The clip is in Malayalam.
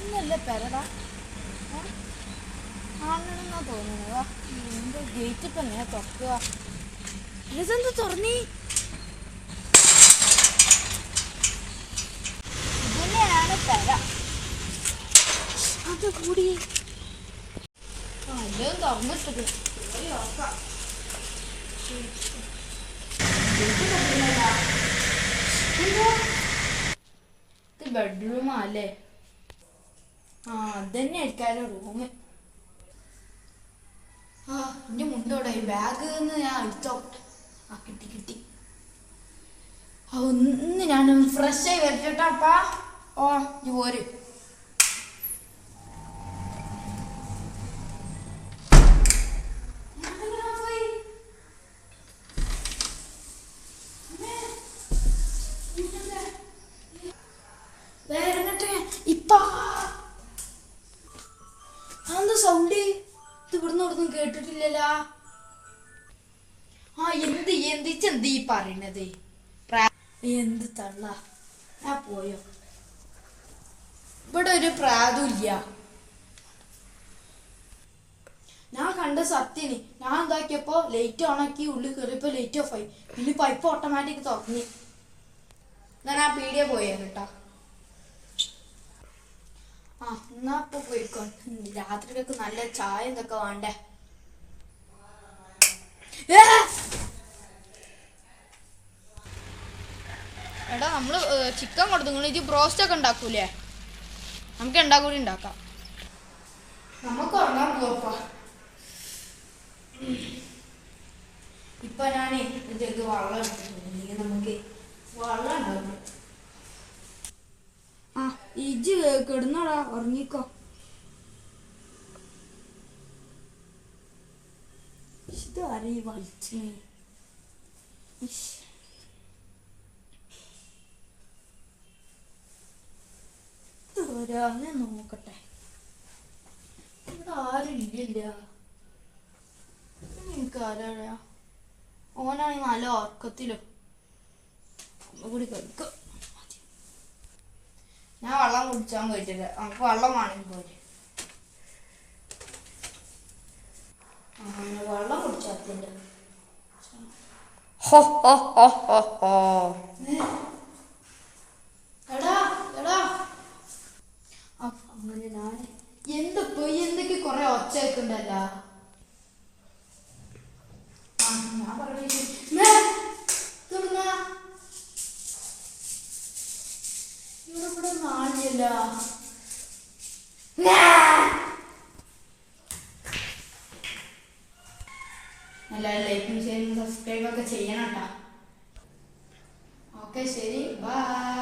ഇന്നല്ലേ പെരടാ ആണെന്നാ തോന്നുന്നത്. എൻ്റെ ഗേറ്റ് ഇപ്പം എങ്ങനെ തുറക്കുക? ഇതെന്ത് തുറന്നീ? ഇതിനെയാണ് പെര. അത് കൂടി എല്ലാം തുറന്നിട്ടത് ഇത് ബെഡ്റൂമാ അല്ലേ? അതന്നെ ആയിരിക്കാലോ റൂമ്. എൻ്റെ മുണ്ടോടെ ബാഗ് ഞാൻ എടുത്തോട്ടെ. കിട്ടി കിട്ടി. ഒന്ന് ഞാൻ ഫ്രഷ് ആയി വരട്ടാപ്പാ. ഇത് പോര്. എന്താ സൗണ്ട്? ഇത് ഇവിടുന്ന് ഇവിടുന്ന് കേട്ടിട്ടില്ലല്ലോ. എന്ത് ഈ പറയണത്? എന്ത് തള്ള ഞാൻ പോയോ? ഇവിടെ ഒരു പ്രാതും ഇല്ല. ഞാൻ കണ്ട സത്യന് ഞാൻ എന്താക്കിയപ്പോ ലൈറ്റ് ഓണാക്കി ഉള്ളിൽ കയറിയപ്പോ ലൈറ്റ് ഓഫ് ആയി. പിന്നെ പൈപ്പ് ഓട്ടോമാറ്റിക് തുറന്നു. ഞാൻ ആ പീടിയ പോയായിരുന്നു കേട്ടാ. എന്നാ ഇപ്പൊ പോയിക്കോ. രാത്രിക്കൊക്കെ നല്ല ചായ എന്തൊക്കെ വേണ്ടേ? എടാ നമ്മള് ചിക്കൻ കൊടുത്തു. ഇത് ബ്രോസ്റ്റ് ഒക്കെ ഉണ്ടാക്കൂലേ? നമുക്ക് കൂടി ഉണ്ടാക്കാം. നമുക്ക് ഉറങ്ങാൻ പോവാ. ഇപ്പൊ ഞാനേ ഇതൊക്കെ വെള്ളം എടുത്തിട്ടുണ്ട്. നമുക്ക് വെള്ളം ഉണ്ടാവും. ഇജ്ജ് കിടന്നോടാ, ഉറങ്ങിക്കോ. ഇതാരീ വലിച്ചേ? ഒരാളെ നോക്കട്ടെ. ഇവിടെ ആരും ഇല്ല. എനിക്കാരാ? ഓനാണെങ്കിൽ നല്ല ഉറക്കത്തിലും കൂടി കഴിക്കും. ഞാൻ വെള്ളം കുടിച്ചാൻ പോയിട്ടില്ല. നമുക്ക് വെള്ളം വേണമെങ്കിൽ പോയി. വെള്ളം കുടിച്ചാത്തില്ല. എടാ എടാ അങ്ങനെ ഞാൻ എന്തൊക്കെ കൊറേ ഒച്ച വെക്കണ്ടല്ലോ. ഞാൻ പറഞ്ഞു ഇവിടെ നാളില്ല. എല്ലാവരും ലൈക്കും ഷെയറും സബ്സ്ക്രൈബൊക്കെ ചെയ്യണം കേട്ടോ. ഓക്കെ ശരി, ബൈ.